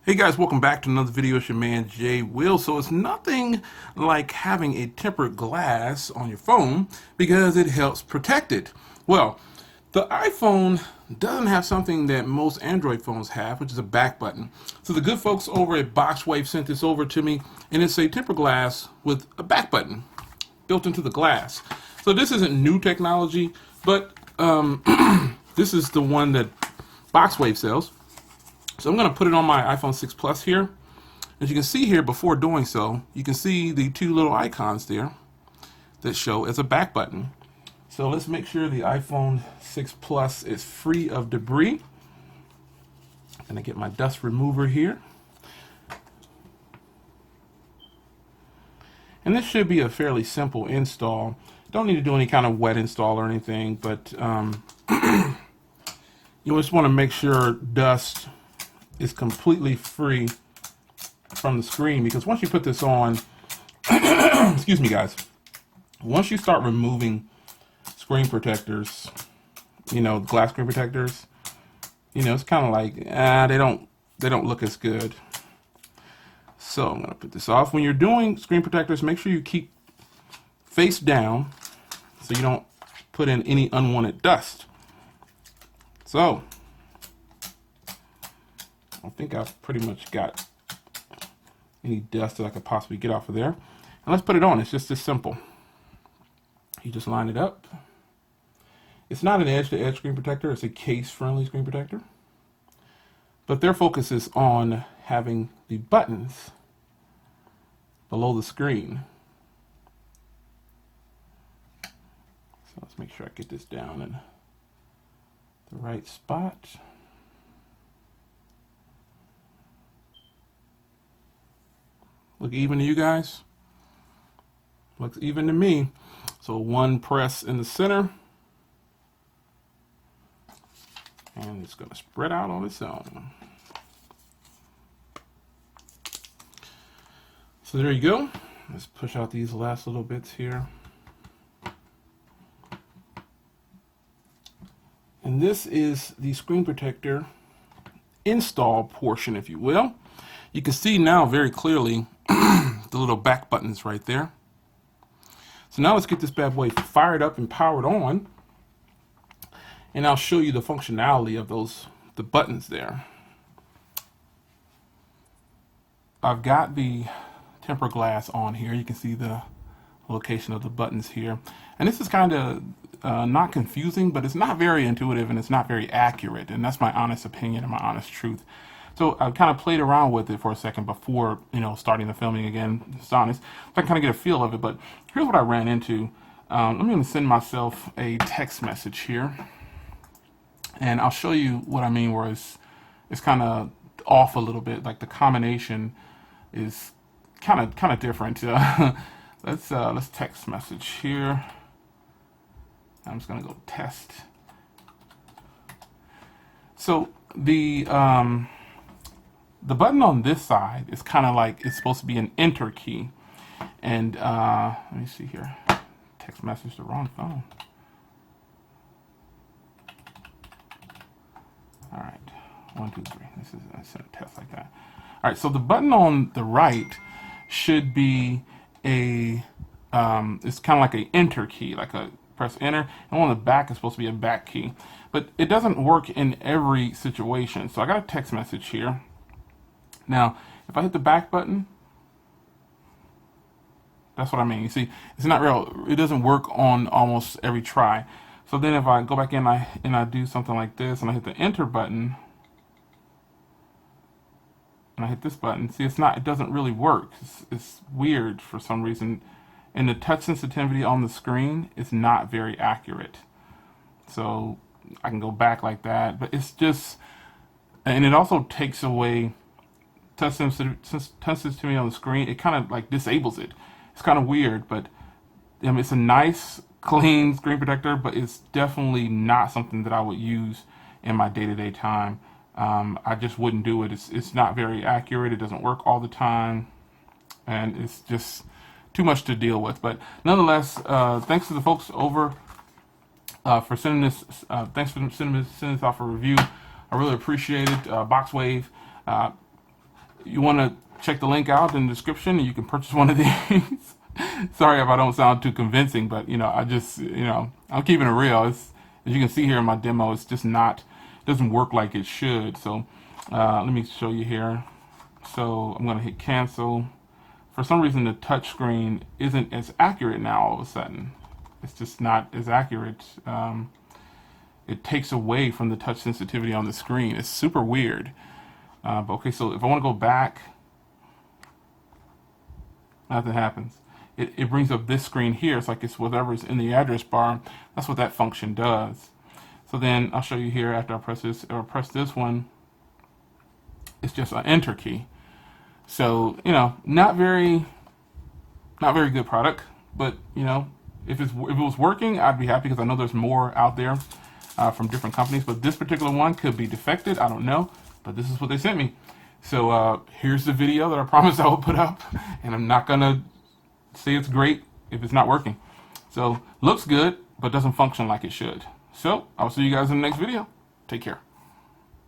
Hey guys, welcome back to another video. It's your man Jay Will. So it's nothing like having a tempered glass on your phone because it helps protect it. Well, the iPhone doesn't have something that most Android phones have, which is a back button. So the good folks over at Boxwave sent this over to me, and it's a tempered glass with a back button built into the glass. So this isn't new technology, but this is the one that Boxwave sells. So I'm going to put it on my iPhone 6 Plus here. As you can see here, before doing so, you can see the two little icons there that show as a back button. So let's make sure the iPhone 6 Plus is free of debris. I'm going to get my dust remover here. And this should be a fairly simple install. Don't need to do any kind of wet install or anything, but you just want to make sure dust is completely free from the screen, because once you put this on, excuse me guys, once you start removing screen protectors, glass screen protectors, it's kind of like they don't look as good. So I'm gonna put this off. When you're doing screen protectors, make sure you keep face down so you don't put in any unwanted dust. So I think I've pretty much got any dust that I could possibly get off of there. And let's put it on. It's just this simple. You just line it up. It's not an edge-to-edge screen protector. It's a case-friendly screen protector. But their focus is on having the buttons below the screen. So let's make sure I get this down in the right spot. Look even to you guys? Looks even to me. So one press in the center. And it's going to spread out on its own. So there you go. Let's push out these last little bits here. And this is the screen protector install portion, if you will. You can see now very clearly the little back buttons right there. So now let's get this bad boy fired up and powered on, and I'll show you the functionality of the buttons there. I've got the tempered glass on here. You can see the location of the buttons here, and this is kind of not confusing, but it's not very intuitive and it's not very accurate, and that's my honest opinion and my honest truth. So I kind of played around with it for a second before, starting the filming again, just honest. So I kind of get a feel of it, but here's what I ran into. I'm going to send myself a text message here, and I'll show you what I mean, where it's kind of off a little bit, like the combination is kind of different. Let's text message here. I'm just going to go test. So the button on this side is kind of like, it's supposed to be an enter key. And let me see here. Text message the wrong phone. All right, 1, 2, 3. I set a test like that. All right, so the button on the right should be a, it's kind of like a enter key, like a press enter. And on the back is supposed to be a back key. But it doesn't work in every situation. So I got a text message here. Now, if I hit the back button, that's what I mean. You see, it's not real. It doesn't work on almost every try. So then if I go back in and I do something like this, and I hit the enter button, and I hit this button, see, it doesn't really work. It's weird for some reason. And the touch sensitivity on the screen is not very accurate. So I can go back like that, but it's just, and it also takes away touch sensitivity on the screen. It kind of like disables it. It's kind of weird, but it's a nice, clean screen protector, but it's definitely not something that I would use in my day-to-day time. I just wouldn't do it. It's not very accurate. It doesn't work all the time, and it's just too much to deal with. But nonetheless, thanks to the folks over for sending this. Thanks for sending this off for review. I really appreciate it. Boxwave. you want to check the link out in the description, and you can purchase one of these. Sorry if I don't sound too convincing, but I just I'm keeping it real. It's, as you can see here in my demo, it's just not, it doesn't work like it should. So let me show you here. So I'm going to hit cancel. For some reason, the touch screen isn't as accurate now. All of a sudden, it's just not as accurate. It takes away from the touch sensitivity on the screen. It's super weird. But okay, so if I want to go back, nothing happens. It brings up this screen here. It's like it's whatever's in the address bar. That's what that function does. So then I'll show you here after I press this, or press this one. It's just an enter key. So not very good product. But if it was working, I'd be happy, because I know there's more out there from different companies. But this particular one could be defected. I don't know. But this is what they sent me. So here's the video that I promised I would put up, and I'm not gonna say it's great if it's not working. So looks good, but doesn't function like it should. So I'll see you guys in the next video. Take care.